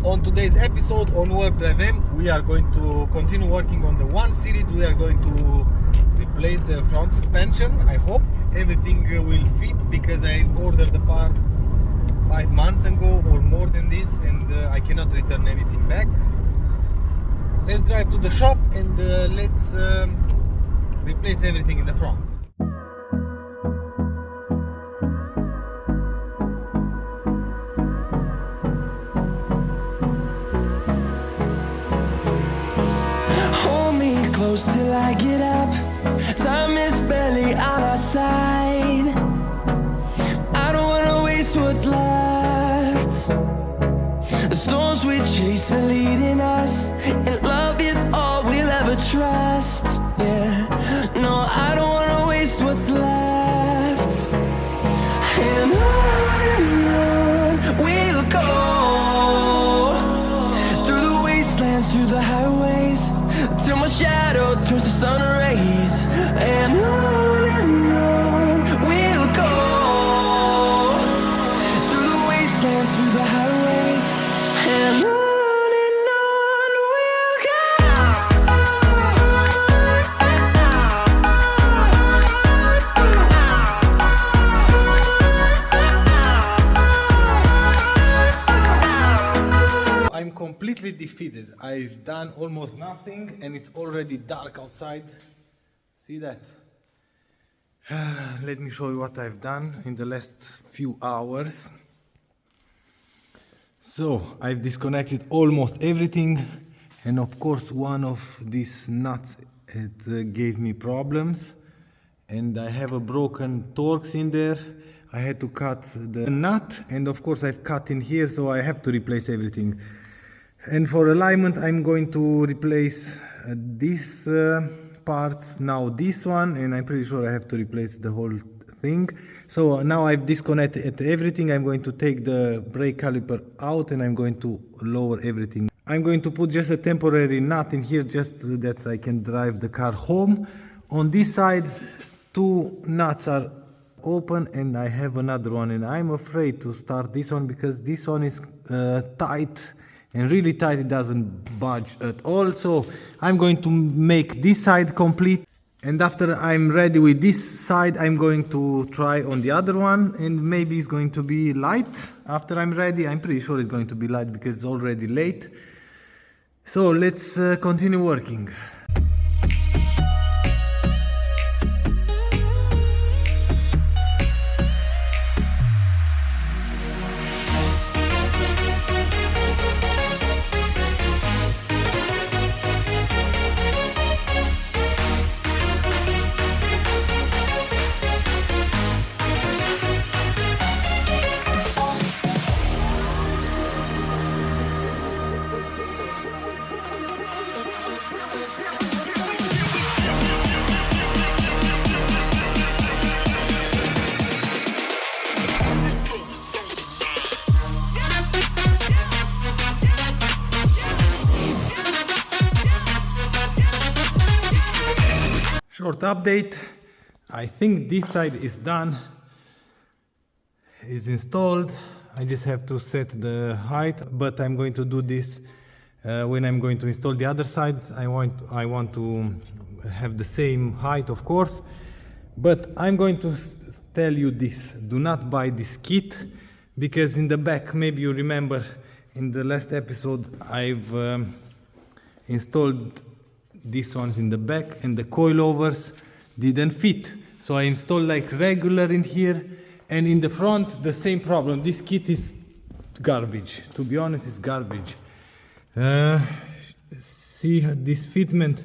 On today's episode on WarpDriveM, we are going to continue working on the 1 series. We are going to replace the front suspension. I hope everything will fit because I ordered the parts 5 months ago or more than this, and I cannot return anything back. Let's drive to the shop and let's replace everything in the front. Till I get up, time is barely on our side. I don't wanna waste what's left. The storms we chase are leading us, and love is all we'll ever trust. Yeah, no, I don't wanna waste what's left. And on we'll go, through the wastelands, through the highways, till my shadow turns to sun rays. And on we'll go, through the wastelands, through the highways, and on we'll I'm completely defeated. I've done almost nothing and it's already dark outside. See that? Let me show you what I've done in the last few hours. So I've disconnected almost everything, and of course one of these nuts gave me problems, and I have a broken Torx in there. I had to cut the nut, and of course I've cut in here, so I have to replace everything. And for alignment, I'm going to replace these parts, now this one, and I'm pretty sure I have to replace the whole thing. So now I've disconnected everything. I'm going to take the brake caliper out and I'm going to lower everything. I'm going to put just a temporary nut in here just so that I can drive the car home. On this side, 2 nuts are open and I have another one, and I'm afraid to start this one because this one is tight. And really tight, it doesn't budge at all. So I'm going to make this side complete. And after I'm ready with this side, I'm going to try on the other one. And maybe it's going to be light after I'm ready. I'm pretty sure it's going to be light because it's already late. So let's continue working. Short update. I think this side is done, is installed. I just have to set the height, but I'm going to do this when I'm going to install the other side. I want to have the same height, of course, but I'm going to tell you this: do not buy this kit, because in the back, maybe you remember in the last episode, I've installed these ones in the back and the coilovers didn't fit. So I installed like regular in here, and in the front the same problem. This kit is garbage. To be honest, it's garbage. See, this fitment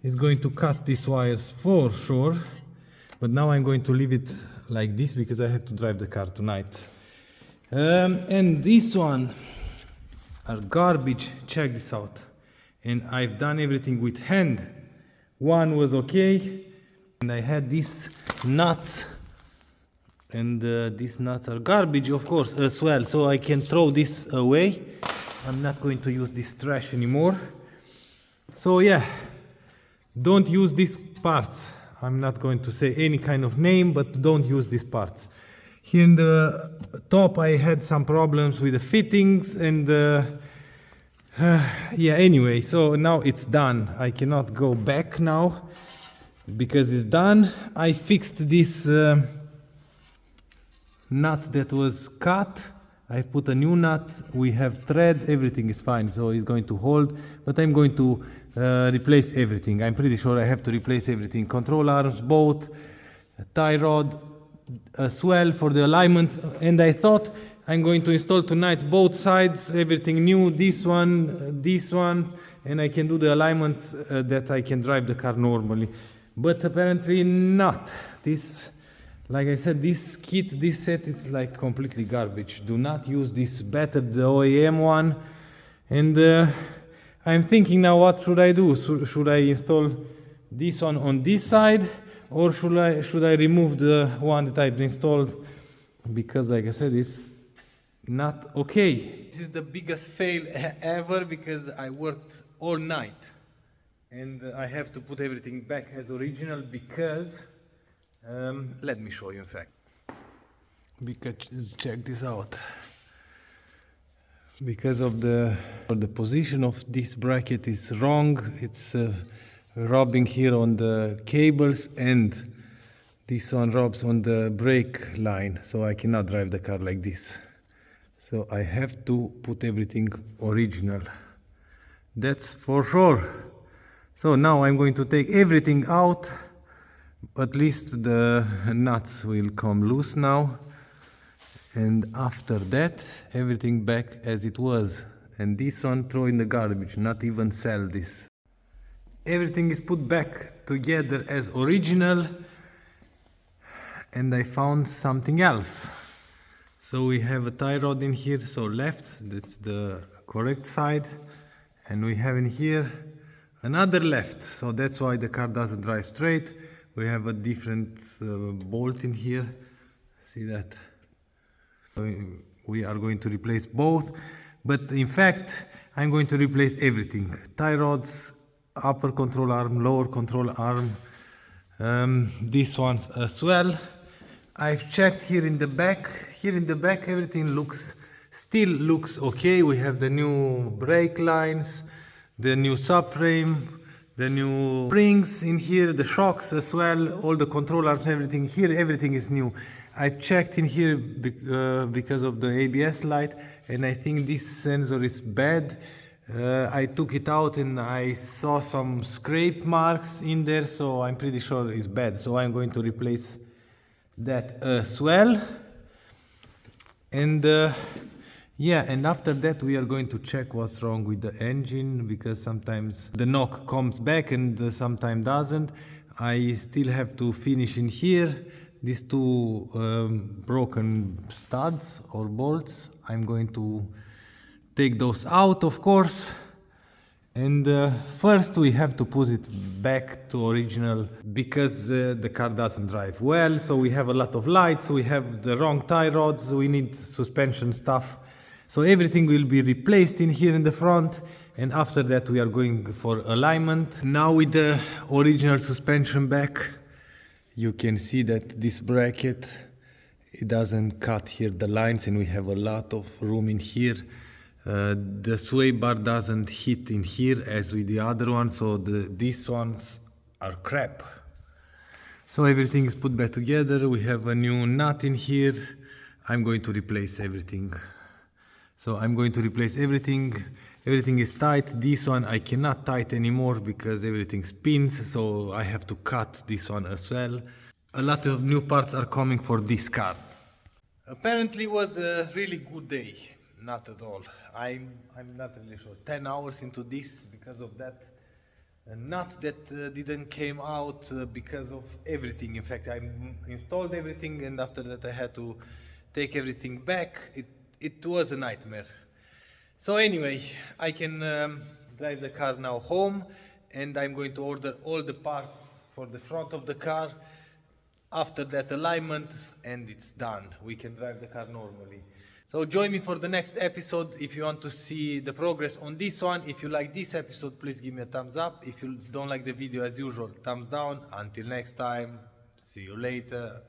is going to cut these wires for sure, but now I'm going to leave it like this because I have to drive the car tonight. And this one are garbage. Check this out. And I've done everything with hand. One was okay, and I had these nuts, and these nuts are garbage, of course, as well, so I can throw this away. I'm not going to use this trash anymore. So yeah, don't use these parts. I'm not going to say any kind of name, but don't use these parts. Here in the top I had some problems with the fittings, and Yeah, anyway, so now it's done. I cannot go back now because it's done. I fixed this nut that was cut. I put a new nut. We have thread. Everything is fine, so it's going to hold. But I'm going to replace everything. I'm pretty sure I have to replace everything. Control arms, bolt, tie rod, a swell for the alignment. And I thought I'm going to install tonight both sides, everything new, this one, and I can do the alignment that I can drive the car normally. But apparently not. This, like I said, this kit, this set is like completely garbage. Do not use this, better the OEM one. And I'm thinking now, what should I do? Should I install this one on this side, or should I remove the one that I've installed? Because like I said, it's not okay. This is the biggest fail ever because I worked all night and I have to put everything back as original because let me show you in fact, because check this out. Because of the position of this bracket is wrong, it's rubbing here on the cables, and this one rubs on the brake line, so I cannot drive the car like this. So I have to put everything original. That's for sure. So now I'm going to take everything out. At least the nuts will come loose now. And after that, everything back as it was. And this one throw in the garbage, not even sell this. Everything is put back together as original. And I found something else. So we have a tie rod in here, so left, that's the correct side. And we have in here another left, so that's why the car doesn't drive straight. We have a different bolt in here, see that? We are going to replace both, but in fact, I'm going to replace everything. Tie rods, upper control arm, lower control arm, this one's as well. I've checked here in the back. Here in the back, everything still looks okay. We have the new brake lines, the new subframe, the new springs in here, the shocks as well, all the control arms, everything here, everything is new. I've checked in here because of the ABS light, and I think this sensor is bad. I took it out and I saw some scrape marks in there, so I'm pretty sure it's bad. So I'm going to replace that as well. And yeah, and after that we are going to check what's wrong with the engine, because sometimes the knock comes back and sometimes doesn't. I still have to finish in here these two broken studs or bolts. I'm going to take those out, of course. And first we have to put it back to original because the car doesn't drive well. So we have a lot of lights, we have the wrong tie rods, we need suspension stuff. So everything will be replaced in here in the front. And after that we are going for alignment. Now with the original suspension back, you can see that this bracket, it doesn't cut here the lines, and we have a lot of room in here. The sway bar doesn't hit in here as with the other one, so these ones are crap. So everything is put back together. We have a new nut in here. I'm going to replace everything. So I'm going to replace everything. Everything is tight. This one I cannot tight anymore because everything spins, so I have to cut this one as well. A lot of new parts are coming for this car. Apparently it was a really good day. Not at all. I'm not really sure. 10 hours into this because of that nut that didn't came out because of everything. In fact, I installed everything, and after that I had to take everything back. It was a nightmare. So anyway, I can drive the car now home, and I'm going to order all the parts for the front of the car. After that alignment, and it's done. We can drive the car normally. So join me for the next episode if you want to see the progress on this one. If you like this episode, please give me a thumbs up. If you don't like the video, as usual, thumbs down. Until next time, see you later.